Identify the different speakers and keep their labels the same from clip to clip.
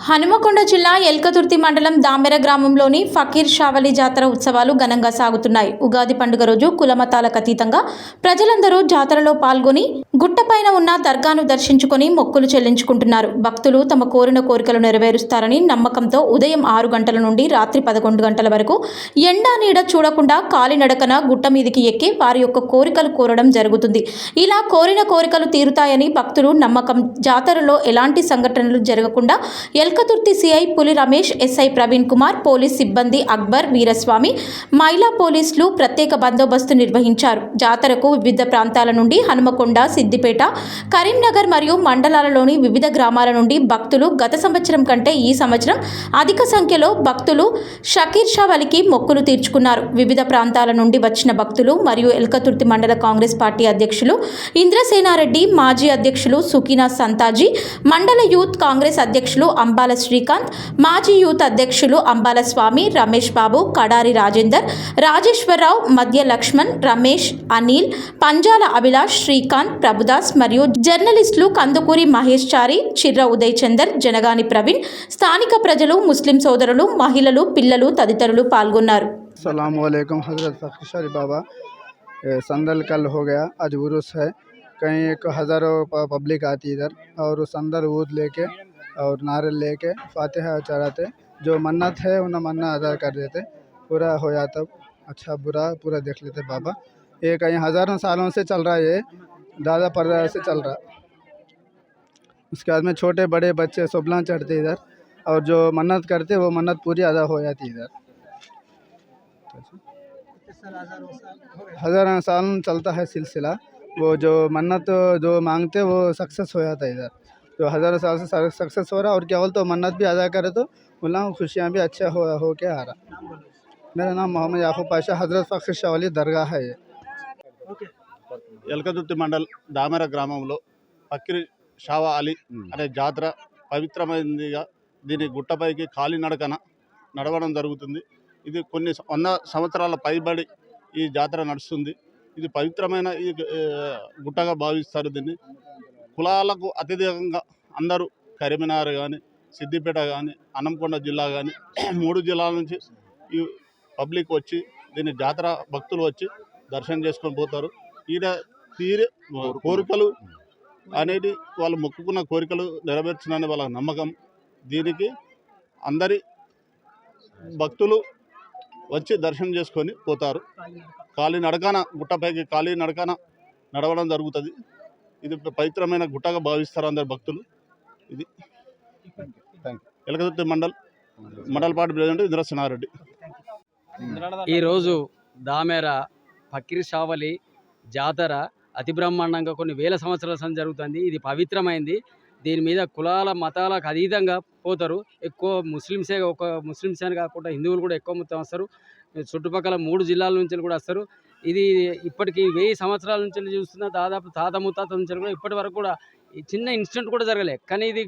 Speaker 1: హనుమకొండ జిల్లా ఎల్కతుర్తి మండలం దామెర గ్రామంలోని ఫకీర్ షావలి జాతర ఉత్సవాలు ఘనంగా సాగుతున్నాయి. ఉగాది పండుగ రోజు కులమతాలకు అతీతంగా ప్రజలందరూ జాతరలో పాల్గొని గుట్టపైన ఉన్న దర్గాను దర్శించుకొని మొక్కులు చెల్లించుకుంటున్నారు. భక్తులు తమ కోరిన కోరికలు నెరవేరుస్తారని నమ్మకంతో ఉదయం 6 గంటల నుండి రాత్రి 11 గంటల వరకు ఎండా నీడ చూడకుండా కాలినడకన గుట్ట మీదికి ఎక్కి వారి యొక్క కోరికలు కోరడం జరుగుతుంది. ఇలా కోరిన కోరికలు తీరుతాయని భక్తులు నమ్మకం. జాతరలో ఎలాంటి సంఘటనలు జరగకుండా ఎల్కతుర్తి సిఐ పులి రమేష్, ఎస్ఐ ప్రవీణ్ కుమార్, పోలీస్ సిబ్బంది అక్బర్, వీరస్వామి, మహిళా పోలీసులు ప్రత్యేక బందోబస్తు నిర్వహించారు. జాతరకు వివిధ ప్రాంతాల నుండి హనుమకొండ, సిద్దిపేట, కరీంనగర్ మరియు మండలాలలోని వివిధ గ్రామాల నుండి భక్తులు గత సంవత్సరం కంటే ఈ సంవత్సరం అధిక సంఖ్యలో భక్తులు షకీర్ షావలికి మొక్కులు తీర్చుకున్నారు. వివిధ ప్రాంతాల నుండి వచ్చిన భక్తులు మరియు ఎల్కతుర్తి మండల కాంగ్రెస్ పార్టీ అధ్యక్షులు ఇంద్రసేనారెడ్డి, మాజీ అధ్యక్షులు సుకీనా సంతాజీ, మండల యూత్ కాంగ్రెస్ అధ్యక్షులు అంబాల శ్రీకాంత్, మాజీ యూత్ అధ్యక్షులు అంబాల స్వామి, రమేష్ బాబు, కడారి రాజేందర్, రాజేశ్వరరావు, మధ్య లక్ష్మణ్, రమేష్, అనిల్, పంజాల అభిలాష్, శ్రీకాంత్, ప్రభుదాస్ మరియు జర్నలిస్టులు కందుకూరి మహేష్ చారి, చిర్ర ఉదయ్ చందర్, జనగాని ప్రవీణ్, స్థానిక ప్రజలు, ముస్లిం సోదరులు, మహిళలు, పిల్లలు తదితరులు పాల్గొన్నారు.
Speaker 2: अस्सलाम वालेकुम हज़रत फ़कीर शावली बाबा संदल कल हो गया, आज उर्स है। कहीं एक हज़ारों पब्लिक आती इधर और संदल ऊद लेके और नारियल लेके फातिहा चढ़ाते, जो मन्नत है उन्हें मन्नत अदा कर देते, पूरा हो जाता। अच्छा बुरा पूरा देख लेते बाबा। ये कहीं हज़ारों सालों से चल रहा है, ये दादा परदादा से चल रहा। उसके बाद में छोटे बड़े बच्चे सोबला चढ़ते इधर और जो मन्नत करते वो मन्नत पूरी अदा हो जाती इधर। हज़ारों साल चलता है सिलसिला। वो जो मन्नत जो मांगते वो सक्सेस हो जाता है इधर, जो हज़ारों साल से सक्सेस हो रहा। और क्या बोलते तो मन्नत भी अदा करे तो बोला खुशियाँ भी अच्छा हो के आ रहा। मेरा नाम मोहम्मद याकूब पाशा, हज़रत फ़कीर शावली दरगाह है ये।
Speaker 3: ఎల్కతుర్తి మండల్ దామెర గ్రామంలో ఫకీర్ షావలి అనే జాతర పవిత్రమైనదిగా దీని గుట్టపైకి కాలినడకన నడవడం జరుగుతుంది. ఇది కొన్ని 100 సంవత్సరాల పైబడి ఈ జాతర నడుస్తుంది. ఇది పవిత్రమైన ఈ గుట్టగా భావిస్తారు. దీన్ని కులాలకు అత్యధికంగా అందరూ కరీంనగర్ కానీ, సిద్దిపేట కానీ, హనుమకొండ జిల్లా కానీ 3 జిల్లాల నుంచి ఈ పబ్లిక్ వచ్చి దీన్ని జాతర భక్తులు వచ్చి దర్శనం చేసుకొని పోతారు. ఈడ తీరే కోరికలు అనేది వాళ్ళు మొక్కుకున్న కోరికలు నెరవేర్చునని వాళ్ళ నమ్మకం. దీనికి అందరి భక్తులు వచ్చి దర్శనం చేసుకొని పోతారు. కాలినడకన గుట్టపైకి కాలినడకన నడవడం జరుగుతుంది. ఇది పవిత్రమైన గుట్టగా భావిస్తారు అందరు భక్తులు. ఇది ఎల్కతుర్తి మండల పార్టీ ప్రెసిడెంట్ ఇంద్రసేనారెడ్డి.
Speaker 4: ఈరోజు దామెర ఫకీర్ షావలి జాతర అతి బ్రహ్మాండంగా కొన్ని వేల సంవత్సరాల సంది జరుగుతుంది. ఇది పవిత్రమైంది. దీని మీద కులాల మతాలకు అతీతంగా పోతారు. ఎక్కువ ముస్లిమ్సే కాకుండా హిందువులు కూడా ఎక్కువ మొత్తం వస్తారు. చుట్టుపక్కల 3 జిల్లాల నుంచి కూడా వస్తారు. ఇది ఇప్పటికి 1000 సంవత్సరాల నుంచి చూస్తున్న దాదాపు తాత ముత్తాత నుంచి కూడా ఇప్పటి వరకు కూడా చిన్న ఇన్సిడెంట్ కూడా జరగలేదు. కానీ ఇది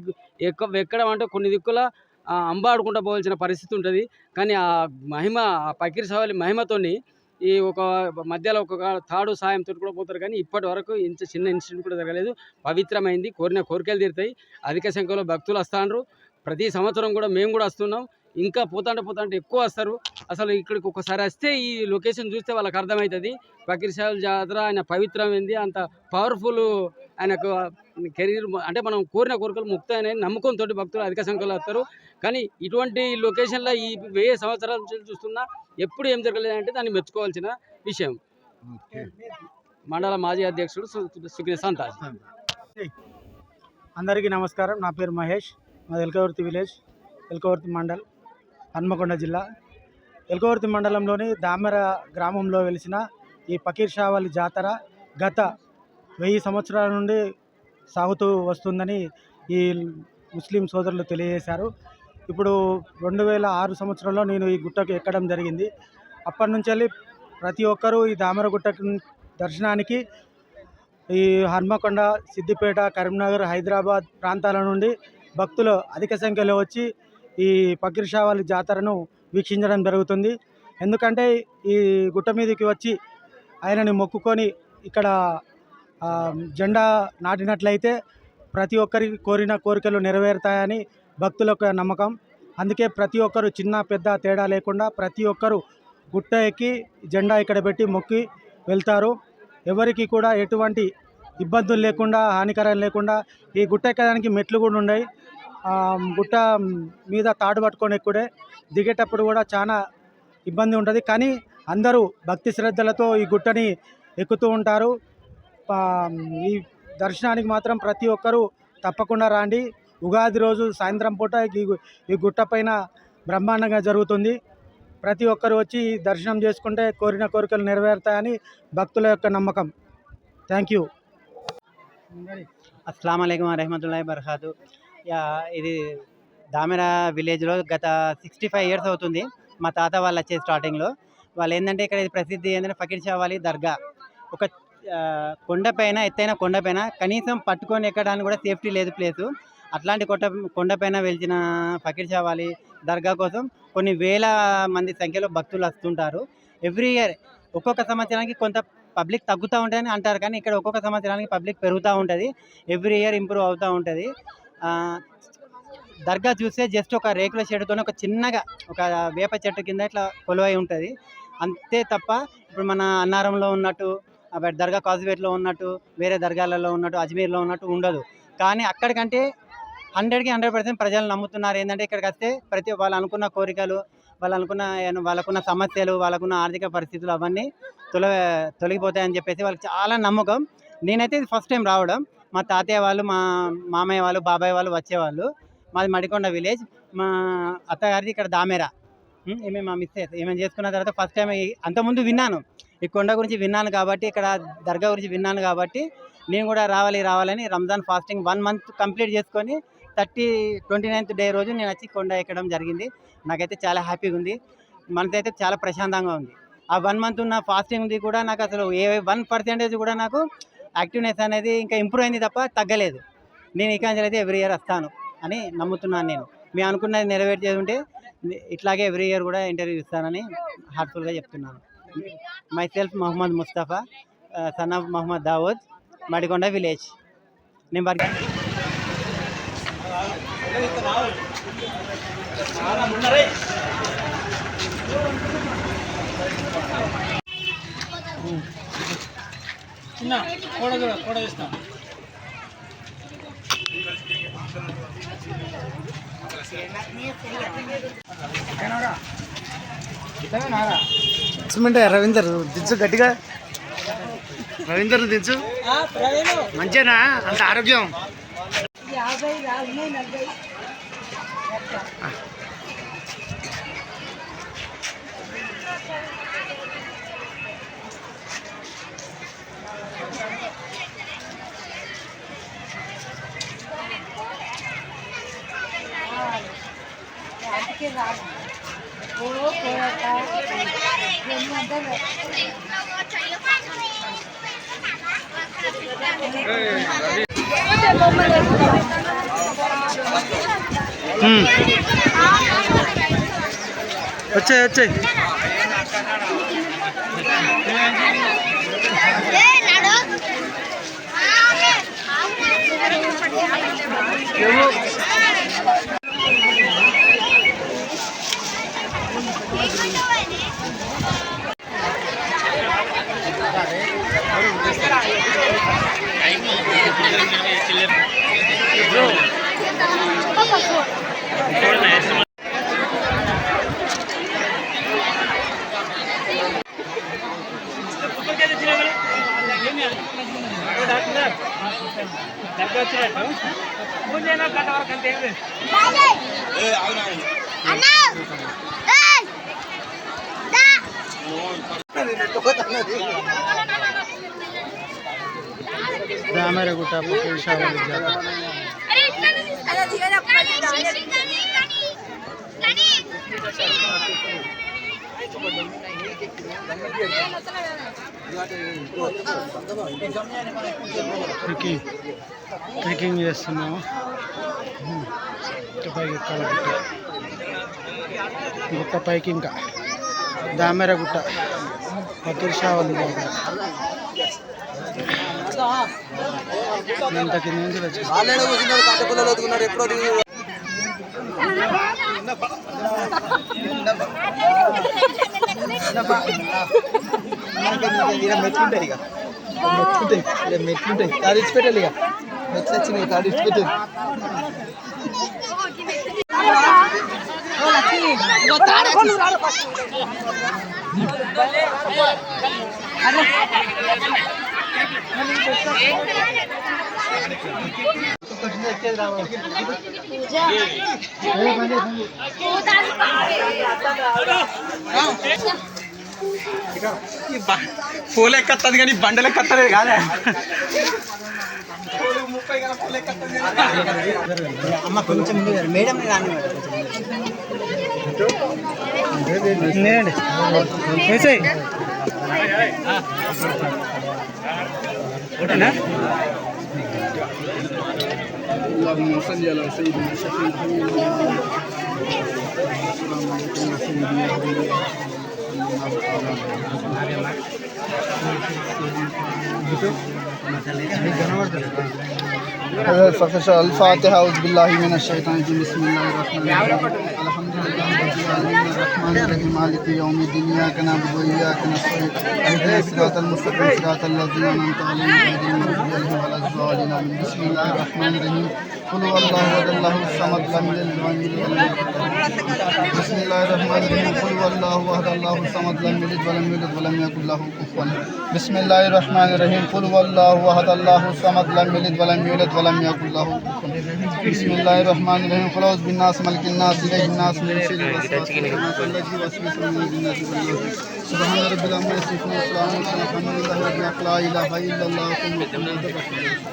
Speaker 4: ఎక్కడం అంటే కొన్ని దిక్కుల అంబాడుకుంటూ పోవాల్సిన పరిస్థితి ఉంటుంది. కానీ ఆ మహిమ, ఆ ఫకీర్ షావలి మహిమతోని ఈ ఒక మధ్యలో ఒక తాడు సాయంతో కూడా పోతారు. కానీ ఇప్పటి వరకు ఇంత చిన్న ఇన్సిడెంట్ కూడా జరగలేదు. పవిత్రమైంది. కోరిన కోరికలు తీరుతాయి. అధిక సంఖ్యలో భక్తులు వస్తారు. ప్రతి సంవత్సరం కూడా మేము కూడా వస్తున్నాం. ఇంకా పోతాంటే ఎక్కువ వస్తారు. అసలు ఇక్కడికి ఒకసారి వస్తే ఈ లొకేషన్ చూస్తే వాళ్ళకి అర్థమవుతుంది. ఫకీర్ షావలి జాతర ఆయన పవిత్రమైంది. అంత పవర్ఫుల్ ఆయనకు కెరీర్ అంటే మనం కోరిన కోరికలు ముక్తాయని నమ్మకంతో భక్తులు అధిక సంఖ్యలో వస్తారు. కానీ ఇటువంటి లొకేషన్లో ఈ 1000 సంవత్సరాల నుంచి చూస్తున్నా ఎప్పుడు ఏం జరగలేదంటే దాన్ని మెచ్చుకోవాల్సిన విషయం. మండల మాజీ అధ్యక్షుడు సుకీనా సంతాజ్.
Speaker 5: అందరికీ నమస్కారం. నా పేరు మహేష్. మాది ఎల్కతుర్తి విలేజ్, ఎల్కతుర్తి మండల్, హన్మకొండ జిల్లా. ఎల్కతుర్తి మండలంలోని దామెర గ్రామంలో వెలిసిన ఈ ఫకీర్ షావలి జాతర గత 1000 సంవత్సరాల నుండి సాగుతూ వస్తుందని ఈ ముస్లిం సోదరులు తెలియజేశారు. ఇప్పుడు 2006 సంవత్సరంలో నేను ఈ గుట్టకు ఎక్కడం జరిగింది. అప్పటి నుంచి వెళ్ళి ప్రతి ఒక్కరూ ఈ దామెర గుట్టకు దర్శనానికి ఈ హన్మకొండ, సిద్దిపేట, కరీంనగర్, హైదరాబాద్ ప్రాంతాల నుండి భక్తులు అధిక సంఖ్యలో వచ్చి ఈ ఫకీర్ షావలి జాతరను వీక్షించడం జరుగుతుంది. ఎందుకంటే ఈ గుట్ట మీదకి వచ్చి ఆయనని మొక్కుకొని ఇక్కడ జెండా నాటినట్లయితే ప్రతి ఒక్కరికి కోరిన కోరికలు నెరవేరుతాయని భక్తుల యొక్క నమ్మకం. అందుకే ప్రతి ఒక్కరు చిన్న పెద్ద తేడా లేకుండా ప్రతి ఒక్కరు గుట్ట ఎక్కి జెండా ఇక్కడ పెట్టి మొక్కి వెళ్తారు. ఎవరికి కూడా ఎటువంటి ఇబ్బందులు లేకుండా హానికరం లేకుండా ఈ గుట్ట ఎక్కడానికి మెట్లు కూడా ఉన్నాయి. గుట్ట మీద తాడు పట్టుకొని ఎక్కుడే, దిగేటప్పుడు కూడా చాలా ఇబ్బంది ఉంటుంది. కానీ అందరూ భక్తి శ్రద్ధలతో ఈ గుట్టని ఎక్కుతూ ఉంటారు. ఈ దర్శనానికి మాత్రం ప్రతి ఒక్కరూ తప్పకుండా రాండి. ఉగాది రోజు సాయంత్రం పూట ఈ గుట్ట పైన బ్రహ్మాండంగా జరుగుతుంది. ప్రతి ఒక్కరు వచ్చి దర్శనం చేసుకుంటే కోరిన కోరికలు నెరవేరుతాయని భక్తుల యొక్క నమ్మకం. Thank you.
Speaker 6: అస్సలాము అలైకుం వరహమతుల్లాహి వబరకాతు. ఇది దామెరా విలేజ్లో గత 65 ఇయర్స్ అవుతుంది. మా తాత వాళ్ళు వచ్చే స్టార్టింగ్లో వాళ్ళు ఏంటంటే ఇక్కడ ఇది ప్రసిద్ధి ఏంటంటే ఫకీర్ షా వాలీ దర్గా. ఒక కొండపైన ఎత్తైన కొండపైన కనీసం పట్టుకొని ఎక్కడానికి కూడా సేఫ్టీ లేదు ప్లేసు. అట్లాంటి కొండపైన వెలిచిన ఫకీర్ షా వాలీ దర్గా కోసం కొన్ని వేల మంది సంఖ్యలో భక్తులు వస్తుంటారు. ఎవ్రీ ఇయర్ ఒక్కొక్క సంవత్సరానికి కొంత పబ్లిక్ తగ్గుతూ ఉంటుందని అంటారు, కానీ ఇక్కడ ఒక్కొక్క సంవత్సరానికి పబ్లిక్ పెరుగుతూ ఉంటుంది. ఎవ్రీ ఇయర్ ఇంప్రూవ్ అవుతూ ఉంటుంది. దర్గా చూస్తే జస్ట్ ఒక రేకుల షెడ్తో ఒక చిన్నగా ఒక వేప చెట్టు కింద ఇట్లా కొలువై ఉంటుంది అంతే తప్ప ఇప్పుడు మన అన్నారంలో ఉన్నట్టు దర్గా కాజ్వేట్లో ఉన్నట్టు వేరే దర్గాలలో ఉన్నట్టు అజ్మీర్లో ఉన్నట్టు ఉండదు. కానీ అక్కడికంటే 100కి 100% ప్రజలు నమ్ముతున్నారు. ఏంటంటే ఇక్కడికి వస్తే ప్రతి వాళ్ళు అనుకున్న కోరికలు, వాళ్ళకున్న సమస్యలు, వాళ్ళకున్న ఆర్థిక పరిస్థితులు అవన్నీ తొలగిపోతాయని చెప్పేసి వాళ్ళకి చాలా నమ్మకం. నేనైతే ఇది ఫస్ట్ టైం రావడం. మా తాతయ్య వాళ్ళు, మా మామయ్య వాళ్ళు, బాబాయ్ వాళ్ళు వచ్చేవాళ్ళు. మాది మడికొండ విలేజ్. మా అత్తగారిది ఇక్కడ దామెరా. ఈమె మా మిస్సెస్. ఈమె చేసుకున్న తర్వాత ఫస్ట్ టైం అంతకుముందు విన్నాను, ఈ కొండ గురించి విన్నాను కాబట్టి, ఇక్కడ దర్గా గురించి విన్నాను కాబట్టి నేను కూడా రావాలని రంజాన్ ఫాస్టింగ్ 1 మంత్ కంప్లీట్ చేసుకొని 29th డే రోజు నేను వచ్చి కొండ ఎక్కడం జరిగింది. నాకైతే చాలా హ్యాపీగా ఉంది. మనకైతే చాలా ప్రశాంతంగా ఉంది. ఆ 1 మంత్ ఉన్న ఫాస్టింగ్ ఉంది కూడా నాకు అసలు 1% కూడా నాకు యాక్టివ్నెస్ అనేది ఇంకా ఇంప్రూవ్ అయింది తప్ప తగ్గలేదు. నేను ఇక అయితే ఎవ్రీ ఇయర్ వస్తాను అని నమ్ముతున్నాను. నేను మేము అనుకున్నది నెరవేర్చేది ఉంటే ఇట్లాగే ఎవ్రీ ఇయర్ కూడా ఇంటర్వ్యూ ఇస్తానని హార్ట్ఫుల్గా చెప్తున్నాను. Myself Mohammed Mustafa, son of Mohammed Dawood, Madikonda village. నేను
Speaker 5: రవీందర్ దించు గట్టిగా, రవీందర్ దించు. మంచిగా అంత ఆరోగ్యం. వచ్చాయి దామెర గుట్ట ఫకీర్ షా వాలీ జాతర. ట్రెక్కింగ్ చేస్తున్నాము. పైకి ఎక్కాలి గుట్ట పైకి. ఇంకా దామెర గుట్ట ఫకీర్ షా వాలీ జాతర. ఎంత కింద నుంచి వచ్చేసి
Speaker 7: మెట్లుంటాయి ఇక మెట్లుంటాయి తాడిచి పెట్టాలి ఇక మెట్లు వచ్చినాయి తాడిచి పెట్టాలి పూలు ఎక్కత్తది కానీ బండలు ఎక్కత్తలేదు కాదా
Speaker 6: అమ్మ కొంచెం మేడం ఓకేనా
Speaker 2: اللهم صل على سيدنا شفيع الفاتحة أعوذ بالله من الشيطان الرجيم بسم الله الرحمن الرحيم الحمد لله رب العالمين الرحمن الرحيم مالك يوم الدين إياك نعبد وإياك نستعين اهدنا الصراط المستقيم صراط الذين أنعمت عليهم غير المغضوب عليهم ولا الضالين آمين بسم الله الرحمن الرحيم قل هو الله أحد الله الصمد لم يلد ولم يولد ولم يكن بسم الله الرحمن الرحيم قل هو الله أحد الله الصمد لم يلد ولم يولد ولم يكن له كفوا بسم الله الرحمن الرحيم قل هو الله أحد الله الصمد لم يلد ولم يولد ولم يكن له كفوا بسم الله الرحمن الرحيم قل أعوذ بالناس ملك الناس إله الناس من شر الوسواس الذي يوسوس في صدور الناس سبحان رب العالمين يصفون وسلام على الحمد لله رب العالمين لا إله إلا الله محمد رسول الله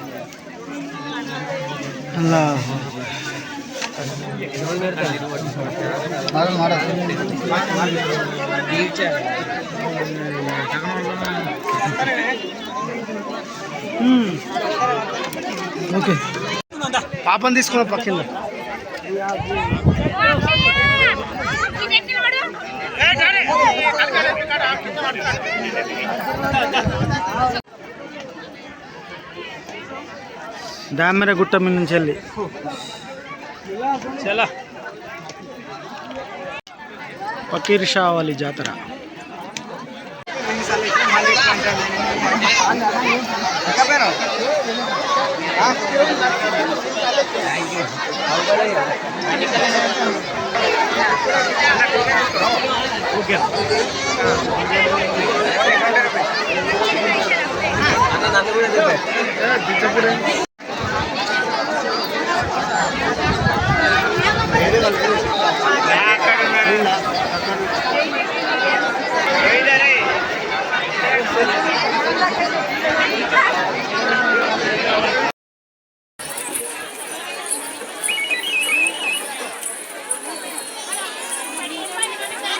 Speaker 5: ఓకే పాపని తీసుకున్న పక్కన దామెర గుట్ట మీద నుంచి వెళ్ళి చలా ఫకీర్ షా వాలీ జాతర ఓకే